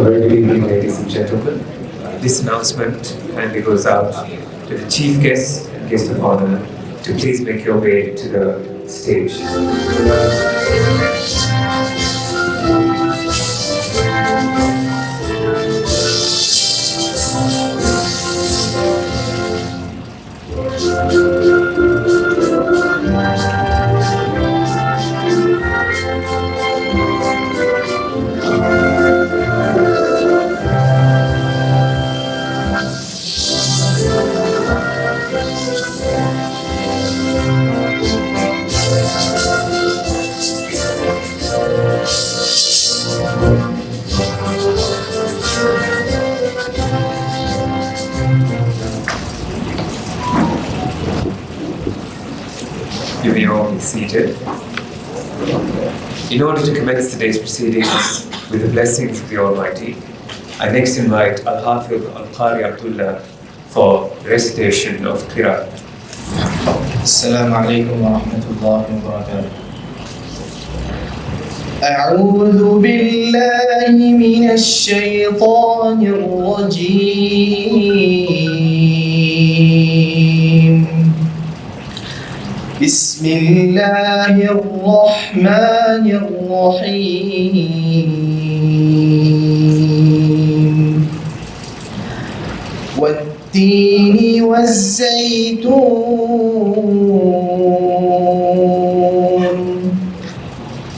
A very good evening, ladies and gentlemen. This announcement kindly goes out to the chief guest and guest of honor to please make your way to the stage. You may all be seated. In order to commence today's proceedings with the blessings of the Almighty, I next invite Al-Hafidh Al-Qari Abdullah for recitation of Qiraat. Assalamu alaikum wa rahmatullahi wa barakatuh. أعوذ بالله من الشيطان الرجيم بسم الله الرحمن الرحيم والتين والزيتون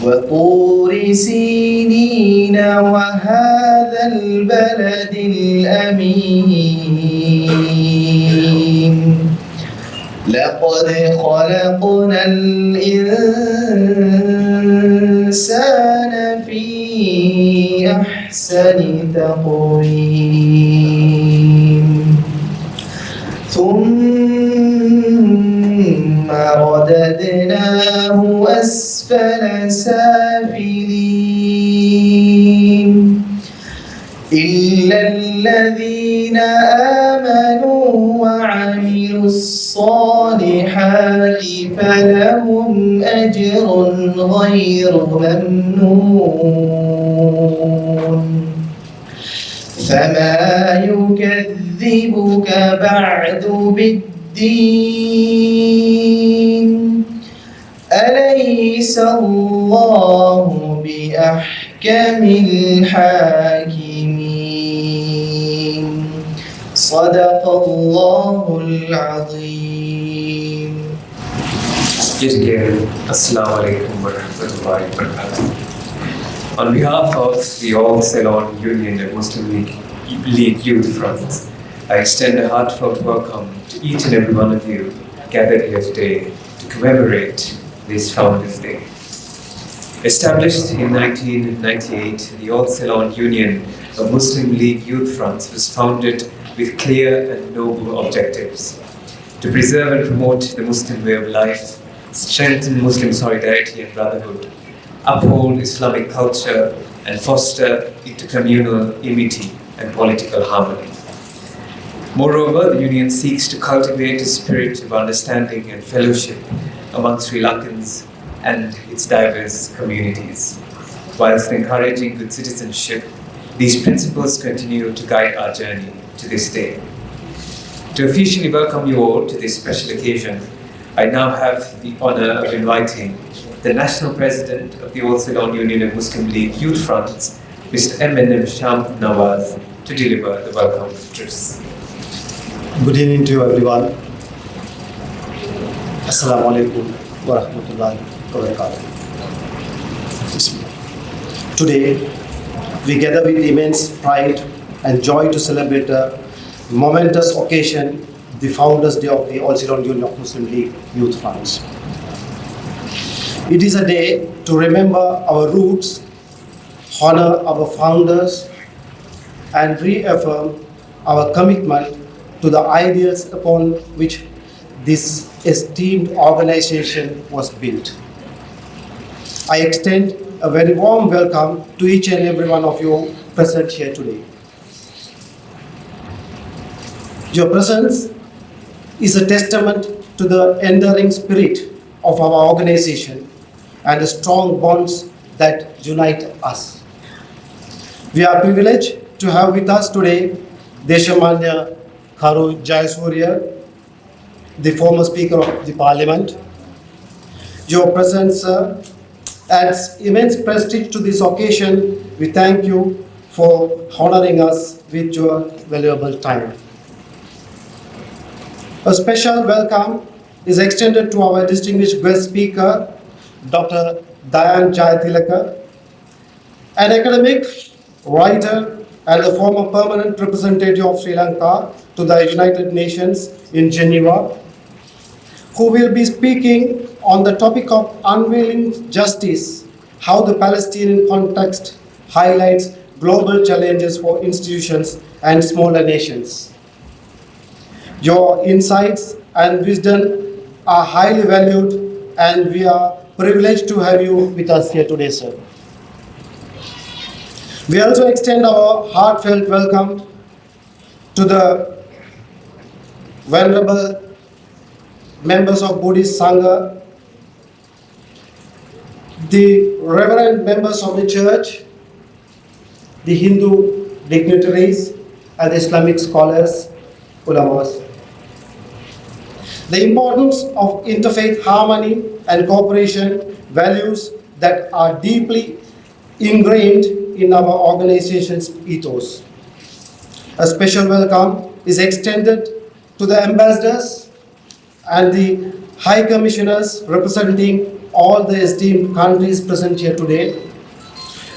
وطور سينين وهذا البلد الأمين لقد خلقنا الإنسان في أحسن تقويم ثم رددناه أسفل سافلين إلا الذين آمنوا وعملوا الصالحات فلهم أجر غير ممنون فما يكذبك بعد بالدين أليس الله بأحكم الحاكمين صدق الله العظيم. Yet again, Assalamu alaikum wa rahmatullahi wa barakatuh. On behalf of the All Ceylon Union and Muslim League Youth Front, I extend a heartfelt welcome to each and every one of you gathered here today to commemorate this Founders' Day. Established in 1998, the All Ceylon Union of Muslim League Youth Fronts was founded with clear and noble objectives: to preserve and promote the Muslim way of life, strengthen Muslim solidarity and brotherhood, uphold Islamic culture, and foster intercommunal amity and political harmony. Moreover, the Union seeks to cultivate a spirit of understanding and fellowship among Sri Lankans and its diverse communities. Whilst encouraging good citizenship, these principles continue to guide our journey to this day. To officially welcome you all to this special occasion, I now have the honor of inviting the National President of the All Ceylon Union of Muslim League Youth Fronts, Mr. M.N.M. Sham Nawaz, to deliver the welcome address. Good evening to everyone. Assalamu alaikum wa rahmatullahi wa barakatuh. Today, we gather with immense pride and joy to celebrate a momentous occasion, the Founders' Day of the All Ceylon Union of Muslim League Youth Fronts. It is a day to remember our roots, honor our founders, and reaffirm our commitment to the ideals upon which this esteemed organization was built. I extend a very warm welcome to each and every one of you present here today. Your presence is a testament to the enduring spirit of our organization and the strong bonds that unite us. We are privileged to have with us today Deshamanya Karu Jayasuriya, the former Speaker of the Parliament. Your presence, sir, adds immense prestige to this occasion. We thank you for honoring us with your valuable time. A special welcome is extended to our distinguished guest speaker, Dr. Dayan Jayatilaka, an academic, writer, and the former permanent representative of Sri Lanka to the United Nations in Geneva, who will be speaking on the topic of unveiling justice, how the Palestinian context highlights global challenges for institutions and smaller nations. Your insights and wisdom are highly valued, and we are privileged to have you with us here today, sir. We also extend our heartfelt welcome to the venerable members of Buddhist Sangha, the reverend members of the church, the Hindu dignitaries, and the Islamic scholars, ulamas. The importance of interfaith harmony and cooperation, values that are deeply ingrained in our organization's ethos. A special welcome is extended to the ambassadors and the high commissioners representing all the esteemed countries present here today.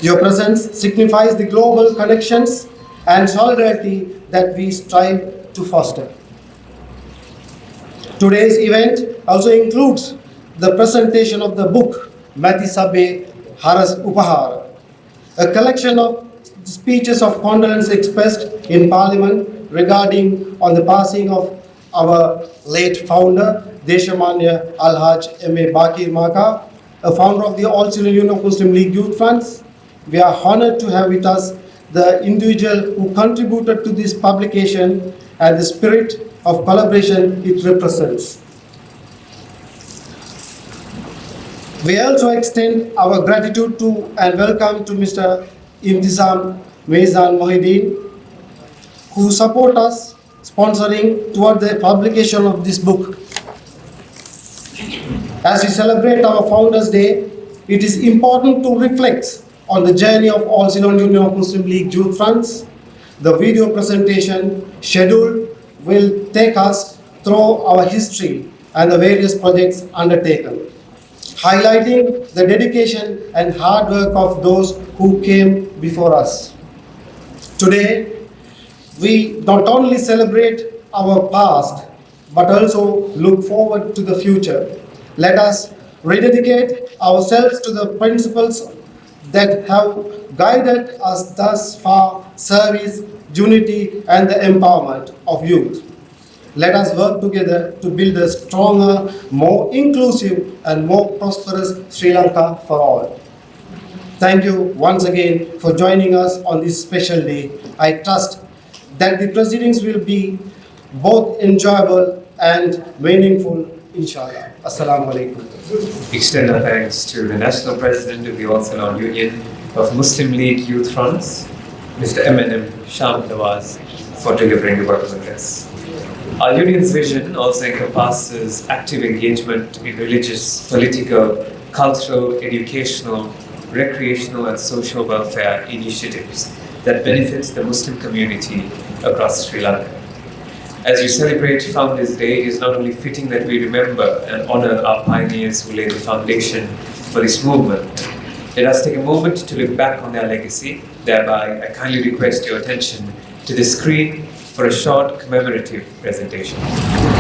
Your presence signifies the global connections and solidarity that we strive to foster. Today's event also includes the presentation of the book Mati Sabbe Haras Upahar, a collection of speeches of condolence expressed in Parliament regarding on the passing of our late founder, Deshamanya Alhaj M.A. Bakir Maka, a founder of the All Ceylon Union of Muslim League Youth Fronts. We are honored to have with us the individual who contributed to this publication and the spirit of collaboration it represents. We also extend our gratitude to and welcome to Mr. Imtizam Mezan Mohideen, who support us sponsoring toward the publication of this book. As we celebrate our Founders' Day, it is important to reflect on the journey of All Ceylon Union of Muslim League Youth Fronts. The video presentation scheduled will take us through our history and the various projects undertaken, highlighting the dedication and hard work of those who came before us. Today, we not only celebrate our past, but also look forward to the future. Let us rededicate ourselves to the principles that have guided us thus far: service, unity, and the empowerment of youth. Let us work together to build a stronger, more inclusive, and more prosperous Sri Lanka for all. Thank you once again for joining us on this special day. I trust that the proceedings will be both enjoyable and meaningful, inshallah. Assalamu alaikum. Extend our thanks to the National President of the All Ceylon Union of Muslim League Youth Fronts, Mr. M.N.M. Sham Nawaz, for delivering the welcome address. Our union's vision also encompasses active engagement in religious, political, cultural, educational, recreational, and social welfare initiatives that benefit the Muslim community across Sri Lanka. As we celebrate Founders' Day, it is not only fitting that we remember and honor our pioneers who laid the foundation for this movement. Let us take a moment to look back on their legacy. Thereby, I kindly request your attention to the screen for a short commemorative presentation.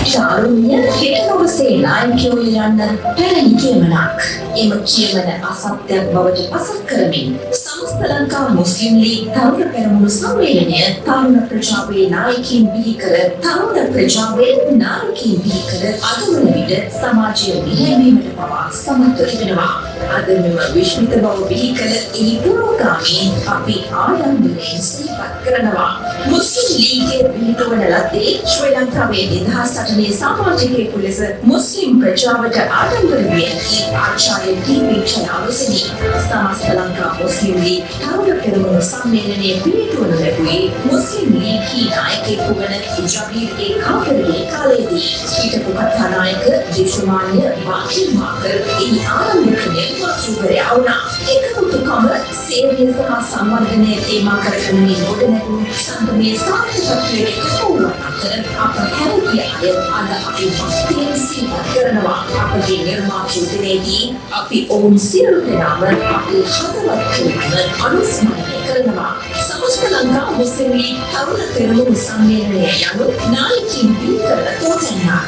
ශාරුණිය හෙට දවසේ නායකයෝ යන්න පැරණි කියමනක්. එම කියමන අසත්‍යයක් බවට පසක් කරමින් සමස්ත ලංකා මුස්ලිම් league තරුණ පෙරමුණු සම්මේලනය තරුණ ප්‍රජාවේ නායකයින් බිහි කර තරුණ ප්‍රජාවේ නායකයින් බිහි කර අගමන විට සමාජය මෙහෙයවීමට පවා සමත්ව තිබෙනවා. අද මෙම විශ්මිත බව බිහි කළ එහි පුරෝගාමීන් අපි ආඩම්බරයෙන් සිහිපත් කරනවා. මුස්ලිම් ලීගය පිහිටුවන ලද්දේ ශ්‍රී ලංකාවේ නිදහස් සටනේ සමාජිකයෙකු ලෙස මුස්ලිම් ප්‍රජාවට ආඩම්බර විය හැකි ආචාර්ය ටී.පී. චයාවසනි සමස්ත ලංකා මුස්ලිම් ලීග් තරුණ පෙරමුණු සම්මේලනයේ පිහිටුවනු ලැබුවේ මුස්ලිම් ලීග්හි නායකයෙකු වන ජබීර් ඒ කාදර්ගේ කාලයේදී. හිටපු කථානායක දේශමාන්‍ය වාකිල් මාකර් එහි ආරම්භක නිර්මාතෘවරයා වුණා. එකමුතුකම සේවය සහ සංවර්ධනය තේමා කරගනිමින් ගොඩනැගුණු සංගමයේ සාර්ථකත්වයට එකතුවන අතර අප හැරගිය අය අද අපි භක්තියෙන් සිහිපත් කරනවා. අපගේ නිර්මාතෘ දිනයේදී අපි ඔවුන් සියලු දෙනාම අපේ හදවත්වලින්ම අනුස්මරණය කරනවා. සමස්ත ලංකා මුස්ලිම් ලීග් තරුණ පෙරමුණු සම්මේලනය යනු නායකයින් බිහි කරන තෝතැන්නක්.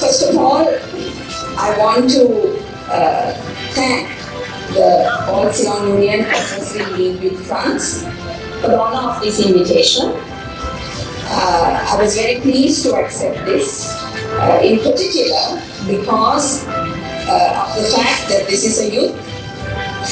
First of all, I want to thank the All Ceylon Union and Muslim League Youth France for the honor of this invitation. I was very pleased to accept this, in particular because of the fact that this is a youth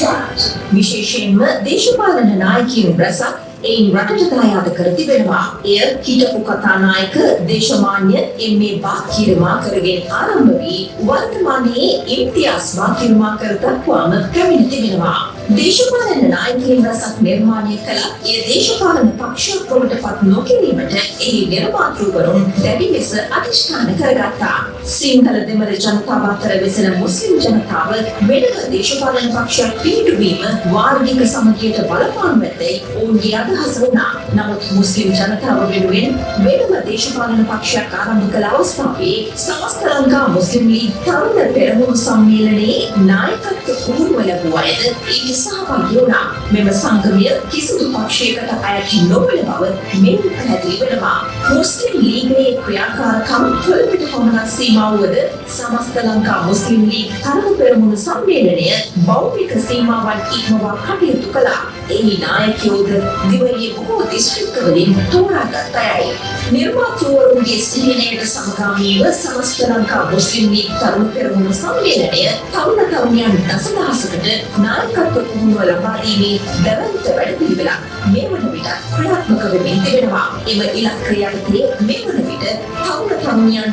front. විශේෂයෙන්ම දේශපාලන නායකයින් රැසක් එයින් රටට දායාද කර තිබෙනවා. එය හිටපු කථානායක දේශමාන්‍ය එම්.ඒ. බාකිර් මාකර්ගෙන් ආරම්භ වී වර්තමානයේ ඉම්තියාස් බාකිර් මාකර් දක්වාම පැමිණ තිබෙනවා. දේශපාලන නායකයින් රැසක් නිර්මාණය කළ එය දේශපාලන පක්ෂයක් බවට පත් නොකිරීමට එහි නිර්මාතෘවරුන් දැඩි ලෙස අධිෂ්ඨාන කරගත්තා. සිංහල දෙමළ ජනතාව අතර වෙසෙන මුස්ලිම් ජනතාව වෙනම දේශපාලන පක්ෂයක් පිහිටුවීම වාර්ගික සමගියට බලපානු ඇතැයි ඔවුන්ගේ අදහස වුණා. නමුත් මුස්ලිම් ජනතාව වෙනුවෙන් වෙනම දේශපාලන පක්ෂයක් ආරම්භ කළ අවස්ථාවේ සමස්ත ලංකා මුස්ලිම් ලීග් තරුණ පෙරමුණු සම්මේලනයේ නායකත්ව පුහුණුව ලැබූ අයද ඊට සහභාගී වුණා. මෙම සංගමය කිසිදු පක්ෂයකට අයත් නොවන බව මෙයින් පැහැදිලි වෙනවා. මුස්ලිම් ලීගයේ ක්‍රියාකාරකම් කොළඹට පමණක් සීමා වුවද සමස්ත ලංකා මුස්ලිම් ලීග් තරුණ පෙරමුණු සම්මේලනය භෞතික සීමාවන් ඉක්මවා කටයුතු කළා. එහි නායකයෝද දිවයිනේ බොහෝ දිස්ත්‍රික්කවලින් තෝරාගත් අයයි. නිර්මාතෘවරුන්ගේ සිහිනයට සමගාමීව සමස්ත ලංකා මුස්ලිම් ලීග් තරුණ පෙරමුණු සම්මේලනය තරුණ තරුණියන් දසදහසකට නායකත්ව පුහුණුව ලබා දීමේ දැවැන්ත වැඩපිළිවෙලක් මේ වන විට ක්‍රියාත්මක වෙමින් තිබෙනවා. එම ඉලක්කය යටතේ මේ වන විට තරුණ තරුණියන්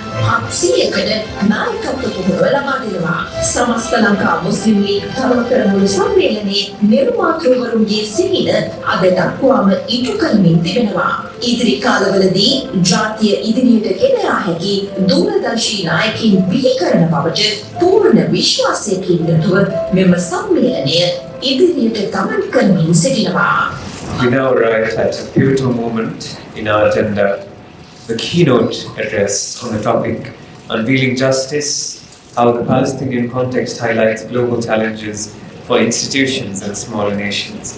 700කට නායකත්ව පුහුණුව ලබා දෙනවා. සමස්ත ලංකා මුස්ලිම් ලීග් තරුණ පෙරමුණු සම්මේලනයේ නිර්මාතෘවරුන්ගේ සිහින අද දක්වාම ඉටු කරමින් තිබෙනවා. ඉදිරි කාලවලදී ජාතිය ඉදිරියට ගෙන යා හැකි දූරදර්ශී නායකින් බිහි කරන බවට පූර්ණ විශ්වාසයකින් යුතුව මෙම සම්මේලනය ඉදිරියට ගමන් කරමින් සිටිනවා. We now arrive at a pivotal moment in our agenda, the keynote address on the topic Unveiling Justice, how the Palestinian context highlights global challenges for institutions and smaller nations.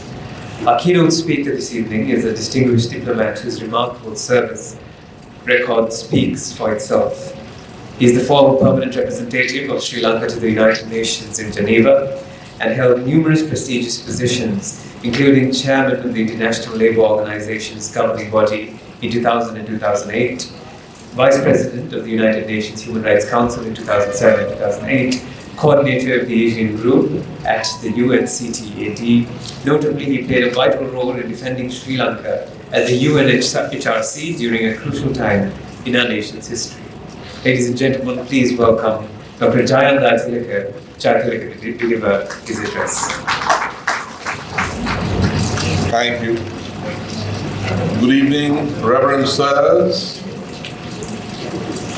Our keynote speaker this evening is a distinguished diplomat whose remarkable service record speaks for itself. He is the former permanent representative of Sri Lanka to the United Nations in Geneva and held numerous prestigious positions, including chairman of the International Labour Organization's governing body in 2000 and 2008, vice president of the United Nations Human Rights Council in 2007 and 2008, coordinator of the Asian group at the UNCTAD. Notably, he played a vital role in defending Sri Lanka at the UNHRC during a crucial time in our nation's history. Ladies and gentlemen, please welcome Dr. Jayanda Tilaka to deliver his address. Thank you. Good evening, Reverend Sirs,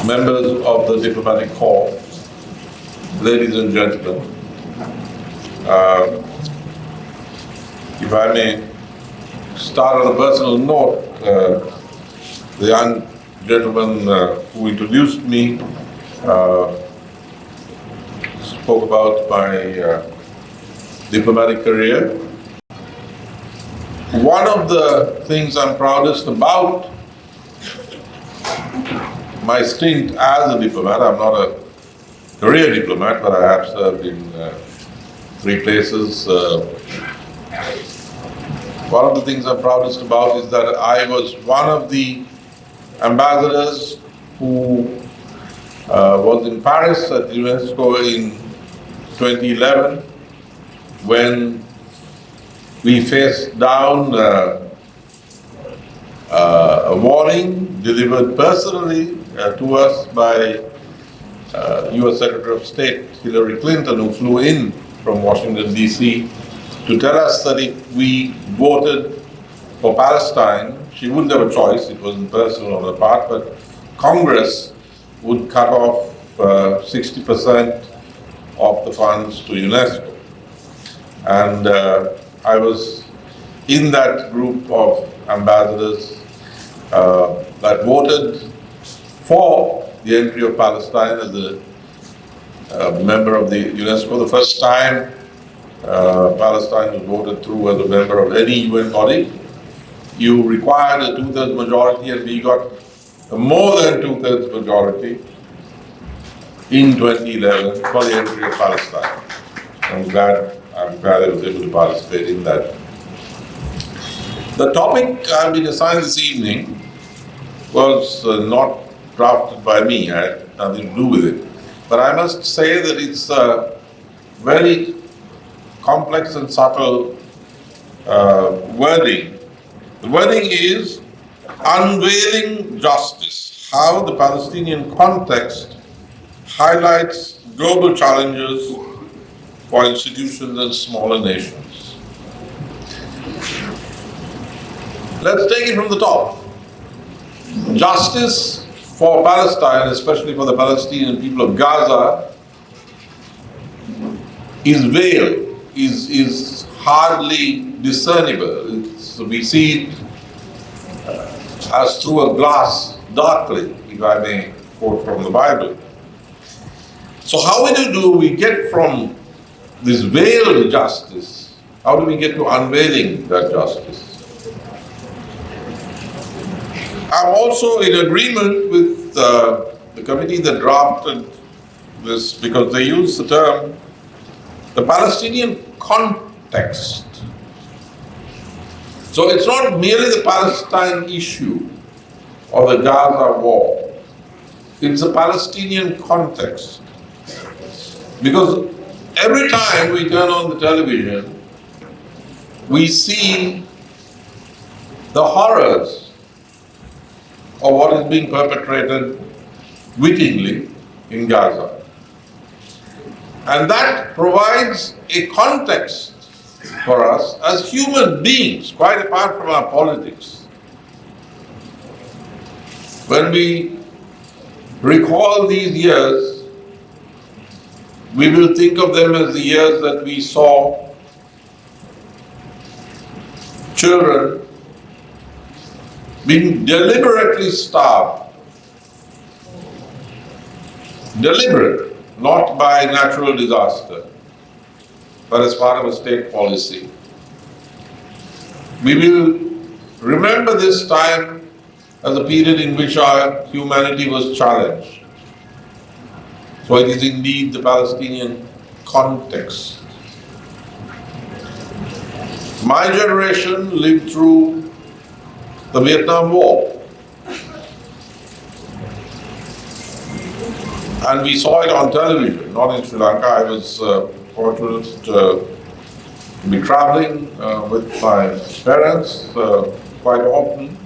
members of the diplomatic corps, ladies and gentlemen. If I may start on a personal note, the young gentleman who introduced me spoke about my diplomatic career. One of the things I'm proudest about my stint as a diplomat, I'm not a career diplomat, but I have served in 3 places. One of the things I'm proudest about is that I was one of the ambassadors who was in Paris at UNESCO in 2011 when we faced down a warning delivered personally to us by US Secretary of State Hillary Clinton, who flew in from Washington, D.C. to tell us that if we voted for Palestine, she wouldn't have a choice, it wasn't personal on her part, but Congress would cut off 60% of the funds to UNESCO. And I was in that group of ambassadors that voted for the entry of Palestine as a member of the UNESCO. The first time Palestine was voted through as a member of any UN body. You required a two-thirds majority, and we got a more than two-thirds majority in 2011 for the entry of Palestine. I'm glad I was able to participate in that. The topic I've been assigned this evening was not drafted by me. I had nothing to do with it. But I must say that it's a very complex and subtle wording. The wording is unveiling justice, how the Palestinian context highlights global challenges for institutions and smaller nations. Let's take it from the top. Justice for Palestine, especially for the Palestinian people of Gaza, is veiled, is hardly discernible. We see it as through a glass darkly, if I may quote from the Bible. So how do we get from this veiled justice, how do we get to unveiling that justice? I'm also in agreement with the committee that drafted this, because they use the term the Palestinian context. So it's not merely the Palestine issue or the Gaza war, it's the Palestinian context. Because every time we turn on the television, we see the horrors of what is being perpetrated wittingly in Gaza. And that provides a context for us as human beings, quite apart from our politics. When we recall these years, we will think of them as the years that we saw children being deliberately starved. Deliberate, not by natural disaster, but as part of a state policy. We will remember this time as a period in which our humanity was challenged. So it is indeed the Palestinian context. My generation lived through the Vietnam War. And we saw it on television, not in Sri Lanka. I was fortunate to be traveling with my parents quite often.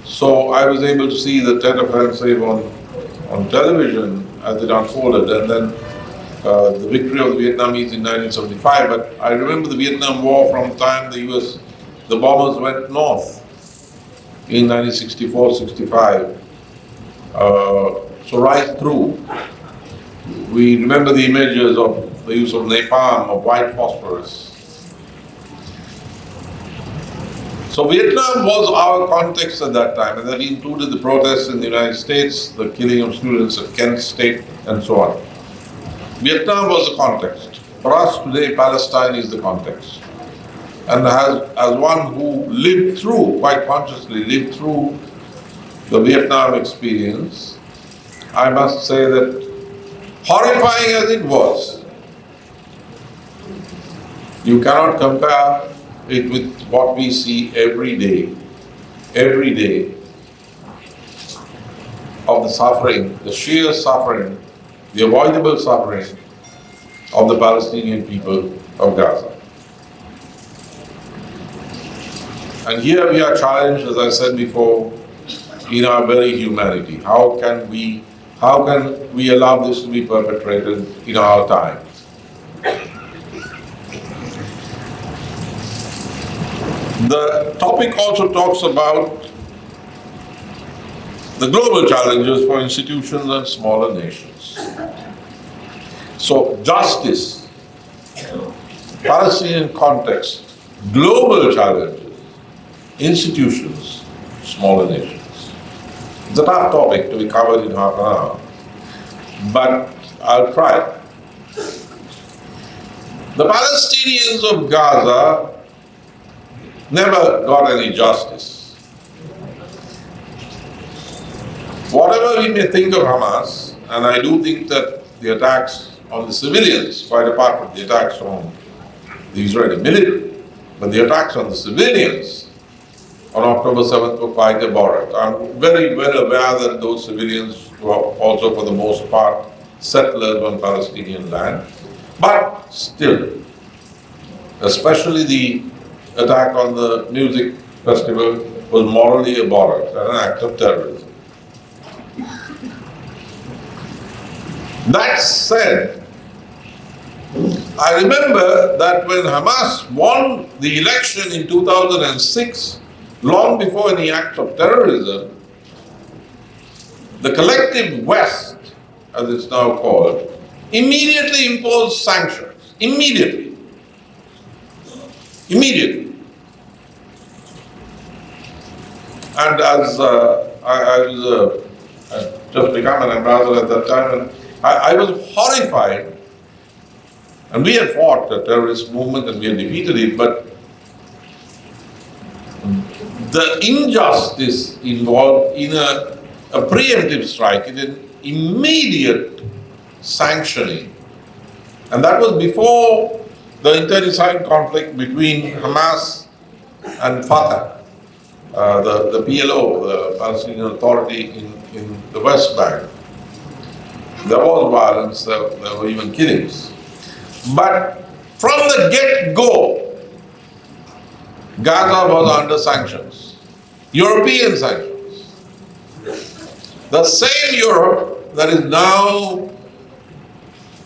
So I was able to see the Tet Offensive on television as it unfolded, and then the victory of the Vietnamese in 1975. But I remember the Vietnam War from the time the bombers went north in 1964-65. So right through, we remember the images of the use of napalm, of white phosphorus. So Vietnam was our context at that time, and that included the protests in the United States, the killing of students at Kent State, and so on. Vietnam was the context. For us today, Palestine is the context. And as one who lived through, quite consciously lived through the Vietnam experience, I must say that horrifying as it was, you cannot compare it with what we see every day. Every day. of the suffering, the sheer suffering, the avoidable suffering of the Palestinian people of Gaza. And here we are challenged, as I said before, in our very humanity. How can we allow this to be perpetrated in our time? The topic also talks about the global challenges for institutions and smaller nations. So justice, Palestinian context, global challenges, institutions, smaller nations. It's a tough topic to be covered in half an hour, but I'll try. The Palestinians of Gaza never got any justice. Whatever we may think of Hamas, and I do think that the attacks on the civilians, quite apart from the attacks on the Israeli military, but the attacks on the civilians on October 7th were quite abhorrent. I'm very well aware that those civilians were also, for the most part, settlers on Palestinian land. But still, especially the attack on the music festival was morally abhorrent and an act of terrorism. That said, I remember that when Hamas won the election in 2006, long before any act of terrorism, the collective West, as it's now called, immediately imposed sanctions. Immediately. And as I was just become an ambassador at that time, and I was horrified. And we had fought the terrorist movement and we had defeated it, but the injustice involved in a preemptive strike, in an immediate sanctioning. And that was before the internecine conflict between Hamas and Fatah, the PLO, the Palestinian Authority in the West Bank. There was violence, there were even killings. But from the get-go, Gaza was under sanctions, European sanctions. The same Europe that is now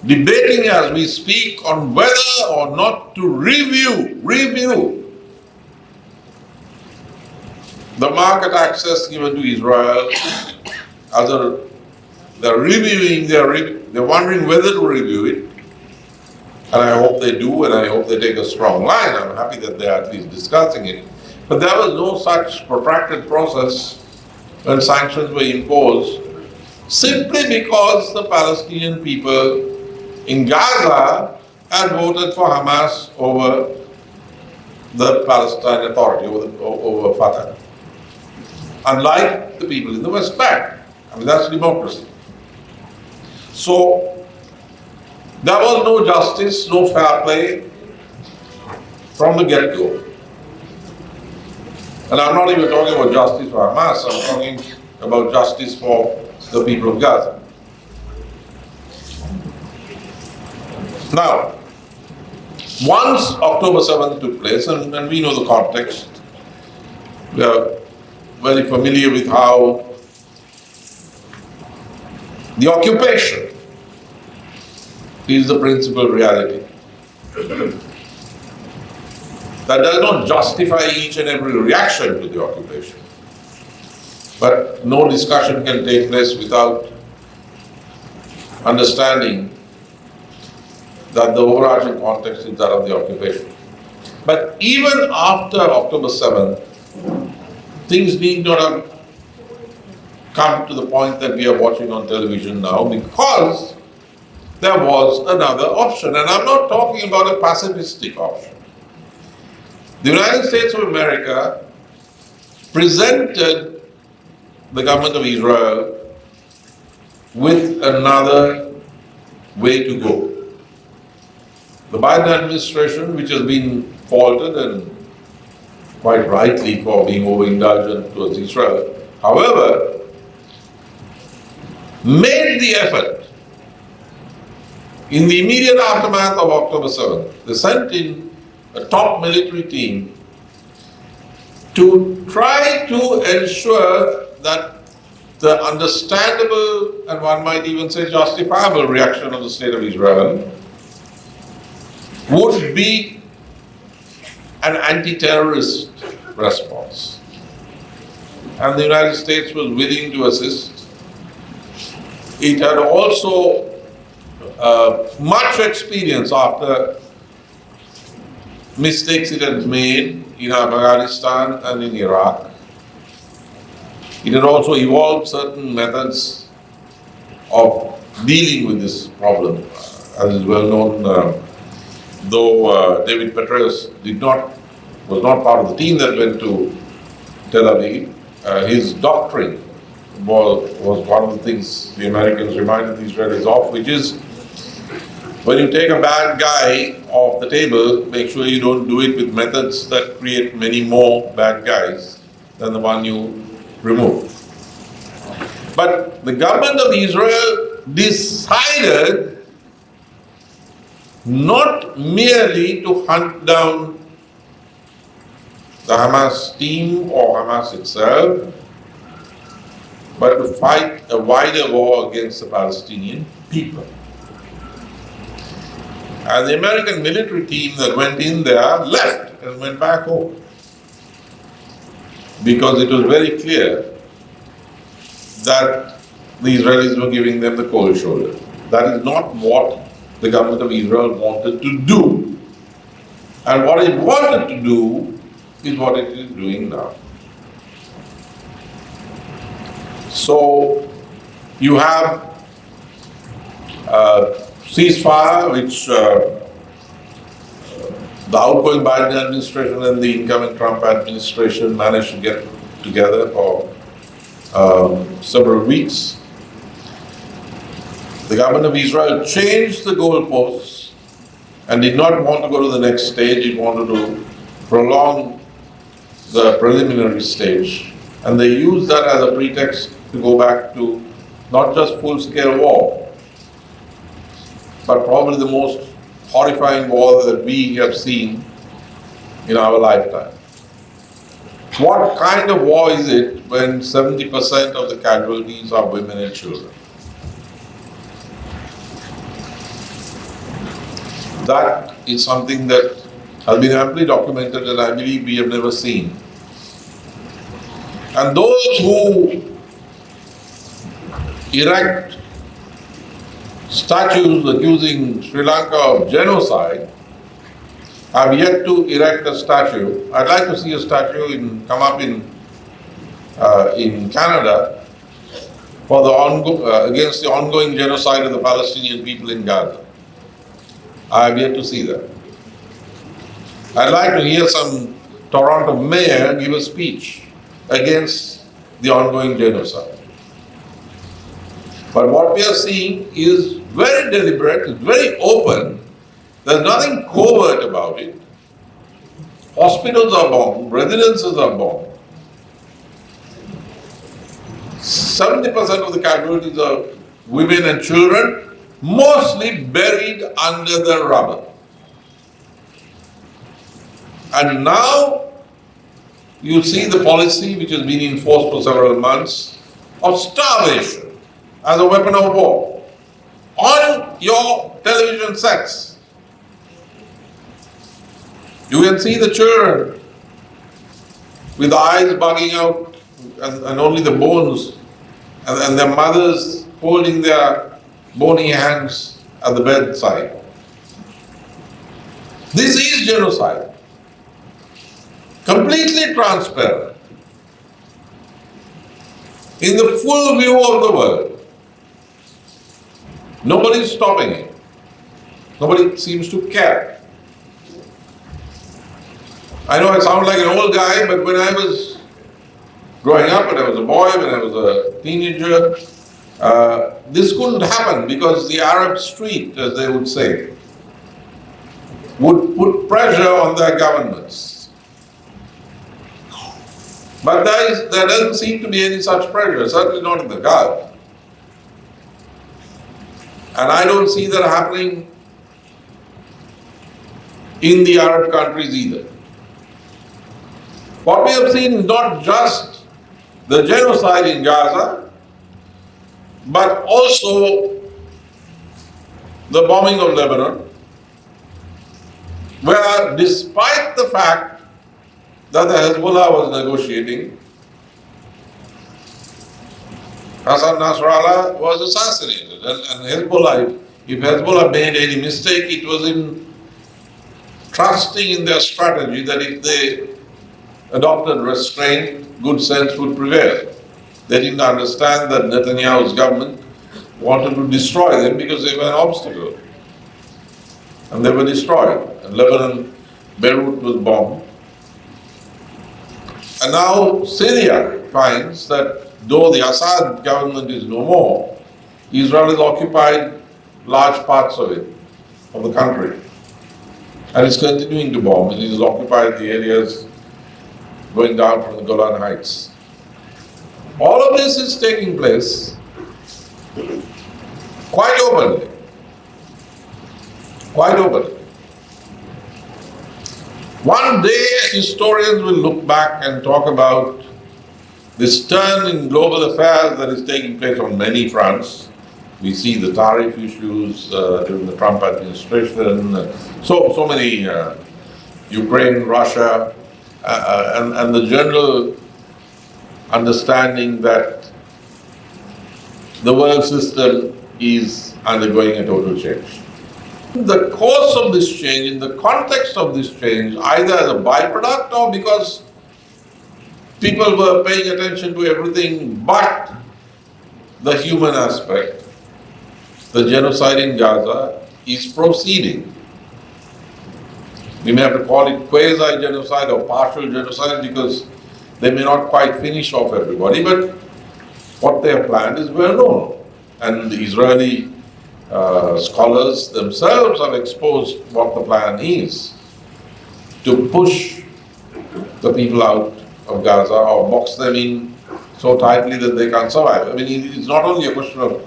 debating as we speak on whether or not to review the market access given to Israel. They're reviewing, they're wondering whether to review it. And I hope they do, and I hope they take a strong line. I'm happy that they're at least discussing it. But there was no such protracted process when sanctions were imposed, simply because the Palestinian people in Gaza had voted for Hamas over the Palestine Authority, over Fatah. Unlike the people in the West Bank. I mean, that's democracy. So, there was no justice, no fair play from the get-go. And I'm not even talking about justice for Hamas, I'm talking about justice for the people of Gaza. Now, once October 7th took place, and we know the context, we are very familiar with how the occupation is the principal reality. That does not justify each and every reaction to the occupation. But no discussion can take place without understanding that the overarching context is that of the occupation. But even after October 7th, things need not have come to the point that we are watching on television now, because there was another option. And I'm not talking about a pacifistic option. The United States of America presented the government of Israel with another way to go. The Biden administration, which has been faulted and quite rightly for being overindulgent towards Israel, however, made the effort in the immediate aftermath of October 7th. They sent in a top military team to try to ensure that the understandable and one might even say justifiable reaction of the State of Israel would be an anti-terrorist response. And the United States was willing to assist. It had also much experience after mistakes it had made in Afghanistan and in Iraq. It had also evolved certain methods of dealing with this problem. As is well known, though David Petraeus was not part of the team that went to Tel Aviv, his doctrine was one of the things the Americans reminded the Israelis of, which is when you take a bad guy off the table, make sure you don't do it with methods that create many more bad guys than the one you remove. But the government of Israel decided not merely to hunt down the Hamas team or Hamas itself, but to fight a wider war against the Palestinian people. And the American military team that went in there left and went back home, because it was very clear that the Israelis were giving them the cold shoulder. That is not what the government of Israel wanted to do. And what it wanted to do is what it is doing now. So you have ceasefire, which the outgoing Biden administration and the incoming Trump administration managed to get together for several weeks. The government of Israel changed the goalposts and did not want to go to the next stage. It wanted to prolong the preliminary stage. And they used that as a pretext to go back to not just full-scale war, but probably the most horrifying war that we have seen in our lifetime. What kind of war is it when 70% of the casualties are women and children? That is something that has been amply documented and I believe we have never seen. And those who erect statues accusing Sri Lanka of genocide have yet to erect a statue. I'd like to see a statue come up in Canada for the against the ongoing genocide of the Palestinian people in Gaza. I have yet to see that. I'd like to hear some Toronto mayor give a speech against the ongoing genocide. But what we are seeing is very deliberate, it's very open. There's nothing covert about it. Hospitals are bombed, residences are bombed. 70% of the casualties are women and children, mostly buried under the rubble. And now you see the policy which has been enforced for several months of starvation as a weapon of war on your television sets. You can see the children with the eyes bugging out and only the bones, and their mothers holding their bony hands at the bedside. This is genocide. Completely transparent. In the full view of the world. Nobody is stopping it. Nobody seems to care. I know I sound like an old guy, but when I was growing up, when I was a boy, when I was a teenager, this couldn't happen because the Arab street, as they would say, would put pressure on their governments. But there doesn't seem to be any such pressure, certainly not in the Gulf. And I don't see that happening in the Arab countries either. What we have seen is not just the genocide in Gaza, but also the bombing of Lebanon, where despite the fact that the Hezbollah was negotiating, Hassan Nasrallah was assassinated. And Hezbollah, if Hezbollah made any mistake, it was in trusting in their strategy that if they adopted restraint, good sense would prevail. They didn't understand that Netanyahu's government wanted to destroy them because they were an obstacle. And they were destroyed. And Lebanon, Beirut was bombed. And now Syria finds that though the Assad government is no more, Israel has occupied large parts of it, of the country. And it's continuing to bomb. It has occupied the areas going down from the Golan Heights. All of this is taking place quite openly. Quite openly. One day historians will look back and talk about this turn in global affairs that is taking place on many fronts. We see the tariff issues during the Trump administration, so many, Ukraine, Russia, and the general understanding that the world system is undergoing a total change. In the course of this change, in the context of this change, either as a byproduct or because people were paying attention to everything but the human aspect, the genocide in Gaza is proceeding. We may have to call it quasi-genocide or partial genocide because they may not quite finish off everybody, but what they have planned is well known. And the Israeli scholars themselves have exposed what the plan is to push the people out of Gaza or box them in so tightly that they can't survive. I mean, it's not only a question of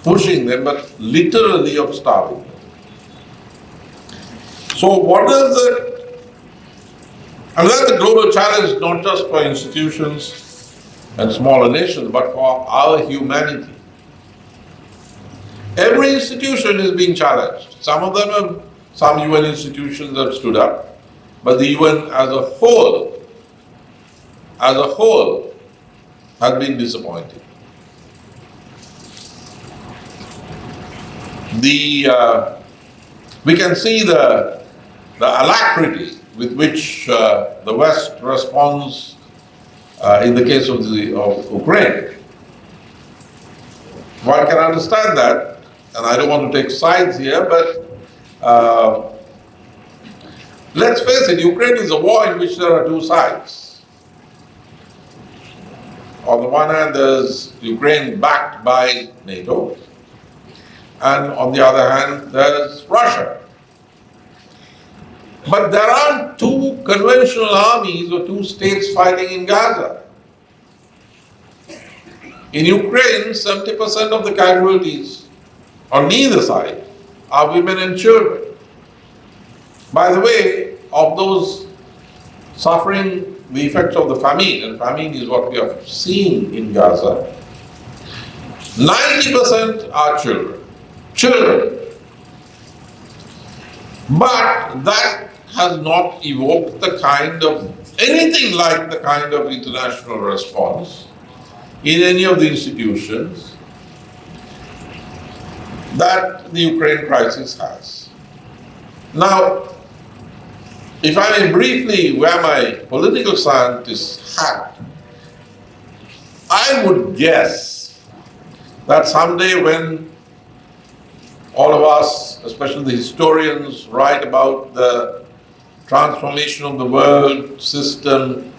pushing them, but literally of starving them. So what is it? And that's a global challenge, not just for institutions and smaller nations, but for our humanity. Every institution is being challenged. Some of them have, some UN institutions have stood up, but the UN as a whole has been disappointed. We can see the alacrity with which the West responds in the case of Ukraine. One can understand that, and I don't want to take sides here, but let's face it, Ukraine is a war in which there are two sides. On the one hand, there's Ukraine backed by NATO, and on the other hand, there's Russia. But there aren't two conventional armies or two states fighting in Gaza. In Ukraine, 70% of the casualties on neither side are women and children. By the way, of those suffering the effects of the famine, and famine is what we are seeing in Gaza, 90% are children. Children. But that has not evoked the kind of, anything like the kind of international response in any of the institutions that the Ukraine crisis has. Now, if I may briefly wear my political scientist hat, I would guess that someday when all of us, especially the historians, write about the transformation of the world system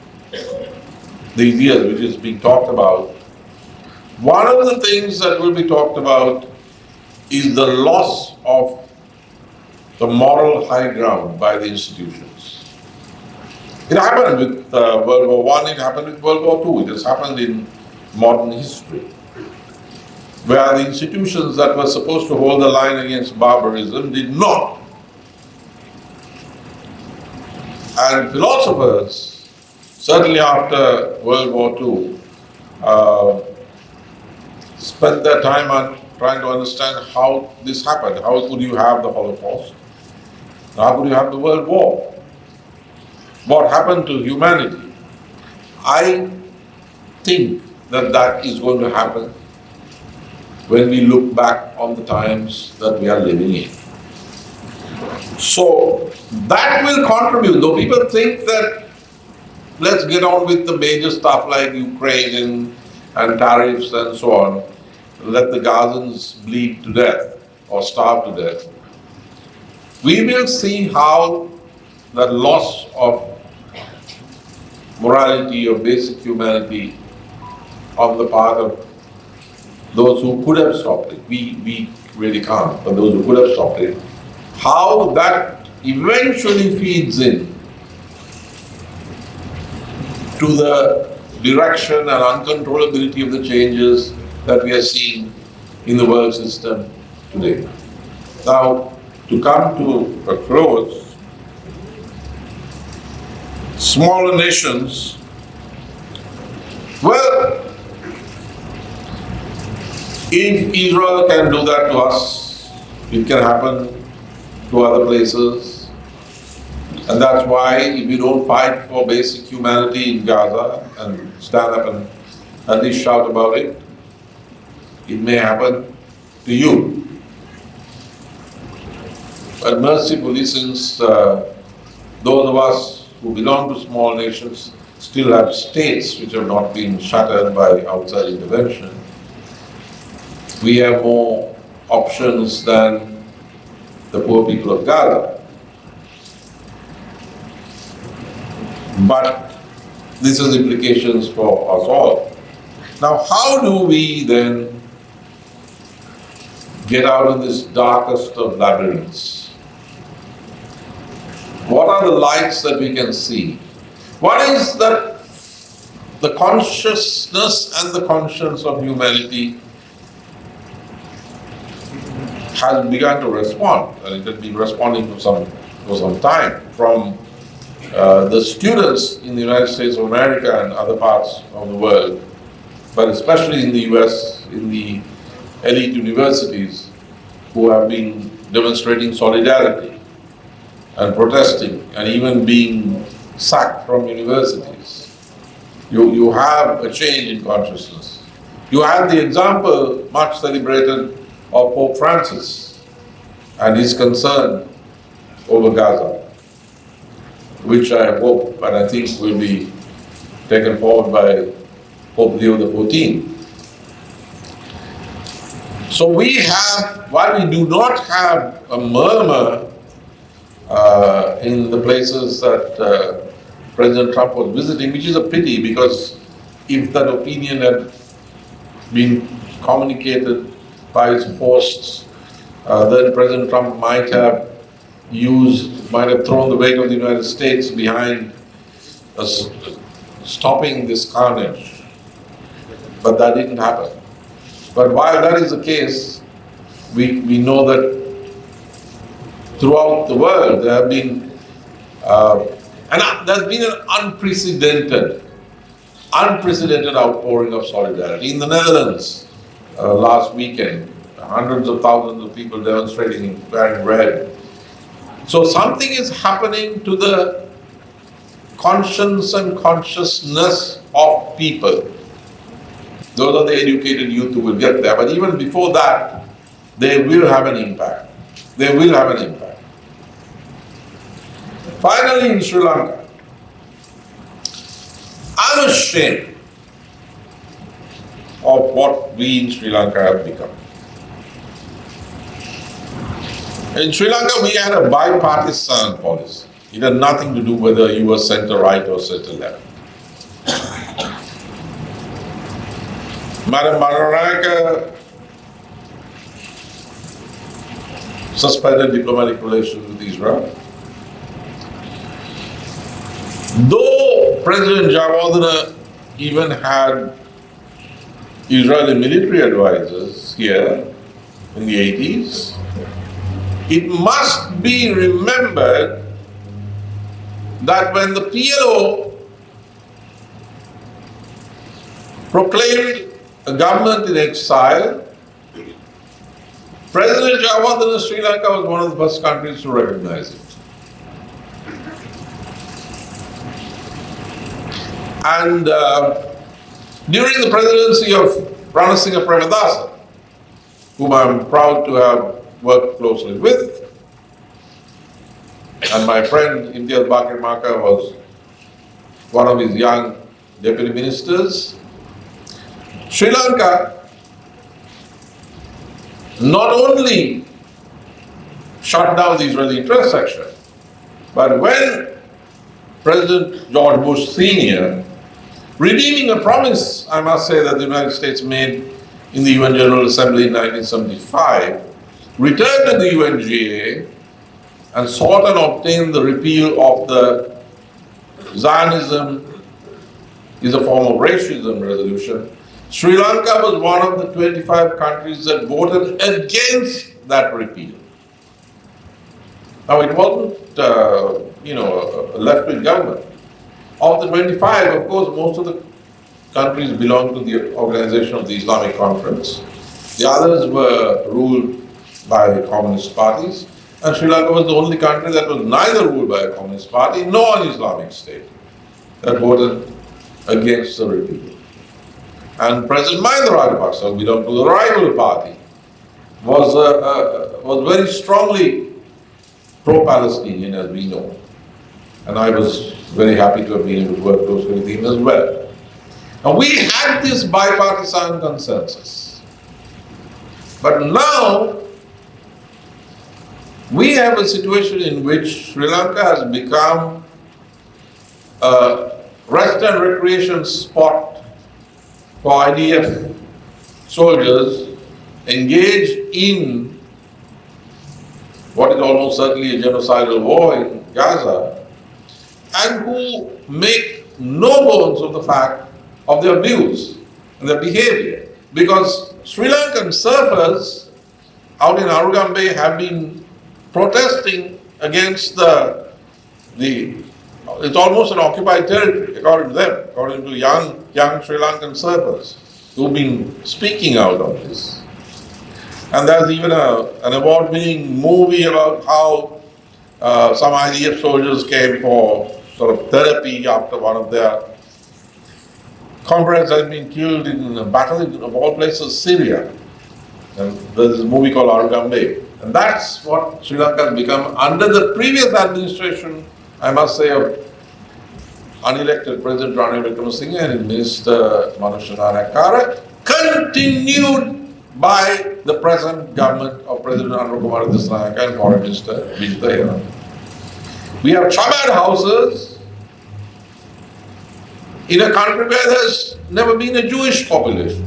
these years, which is being talked about, one of the things that will be talked about is the loss of the moral high ground by the institutions. It happened with World War I, it happened with World War II, it has happened in modern history. where the institutions that were supposed to hold the line against barbarism did not. And philosophers, certainly after World War II, spent their time on trying to understand how this happened. How could you have the Holocaust? How could you have the World War? What happened to humanity? I think that that is going to happen when we look back on the times that we are living in. So that will contribute, though people think that let's get on with the major stuff like Ukraine and tariffs and so on, let the Gazans bleed to death or starve to death. We will see how the loss of morality or basic humanity on the part of those who could have stopped it. We really can't, but those who could have stopped it, how that eventually feeds in to the direction and uncontrollability of the changes that we are seeing in the world system today. Now, to come to a close, smaller nations, well, if Israel can do that to us, it can happen to other places. And that's why if we don't fight for basic humanity in Gaza and stand up and at least shout about it, it may happen to you. But mercifully, since those of us who belong to small nations still have states which have not been shattered by outside intervention, we have more options than the poor people of Gaza. But this has implications for us all. Now, how do we then get out of this darkest of labyrinths? What are the lights that we can see? One is that the consciousness and the conscience of humanity has begun to respond, and it has been responding for some time, from the students in the United States of America and other parts of the world, but especially in the US, in the elite universities, who have been demonstrating solidarity and protesting and even being sacked from universities. You have a change in consciousness. You have the example, much celebrated, of Pope Francis and his concern over Gaza, which I hope and I think will be taken forward by Pope Leo XIV. So we have, while we do not have a murmur in the places that President Trump was visiting, which is a pity, because if that opinion had been communicated by his hosts, then President Trump might have thrown the weight of the United States behind stopping this carnage. But that didn't happen. But while that is the case, we know that throughout the world there have been, there's been an unprecedented outpouring of solidarity. In the Netherlands, last weekend, hundreds of thousands of people demonstrating wearing red. So something is happening to the conscience and consciousness of people. Those are the educated youth who will get there. But even before that, they will have an impact. They will have an impact. Finally, in Sri Lanka, I'm ashamed of what we in Sri Lanka have become. In Sri Lanka, we had a bipartisan policy. It had nothing to do whether you were center-right or center-left. Madam Bandaranaike suspended diplomatic relations with Israel. Though President Jayawardena even had Israeli military advisors, here in the 80s, it must be remembered that when the PLO proclaimed a government in exile, President Jayawardena of Sri Lanka was one of the first countries to recognize it. And during the presidency of Ranasinghe Premadasa, whom I'm proud to have worked closely with, and my friend Imtiaz Bakir Maka was one of his young deputy ministers, Sri Lanka not only shut down the Israeli interest section, but when President George Bush Sr., redeeming a promise, I must say, that the United States made in the UN General Assembly in 1975, returned to the UNGA and sought and obtained the repeal of the Zionism is a form of racism resolution. Sri Lanka was one of the 25 countries that voted against that repeal. Now, it wasn't, a left-wing government. Of the 25, of course, most of the countries belonged to the Organization of the Islamic Conference. The others were ruled by communist parties, and Sri Lanka was the only country that was neither ruled by a communist party nor an Islamic state that voted against the repeal. And President Mahinda Rajapaksa, who belonged to the rival party, was very strongly pro-Palestinian, as we know. And I was very happy to have been able to work closely with him as well. Now, we had this bipartisan consensus. But now, we have a situation in which Sri Lanka has become a rest and recreation spot for IDF soldiers engaged in what is almost certainly a genocidal war in Gaza, and who make no bones of the fact of their views and their behavior. Because Sri Lankan surfers out in Arugambe have been protesting against it's almost an occupied territory, according to them, according to young Sri Lankan surfers who've been speaking out on this. And there's even an award-winning movie about how some IDF soldiers came for sort of therapy after one of their comrades had been killed in a battle in, of all places, Syria. And there's a movie called Arugambe. And that's what Sri Lanka has become under the previous administration, I must say, of unelected President Ranil Wickremesinghe and his Minister Manushanara Kara, continued by the present government of President Anwar Kumar Dissanayake and Foreign Minister Vijay Hera. We have chabad houses in a country where there's never been a Jewish population.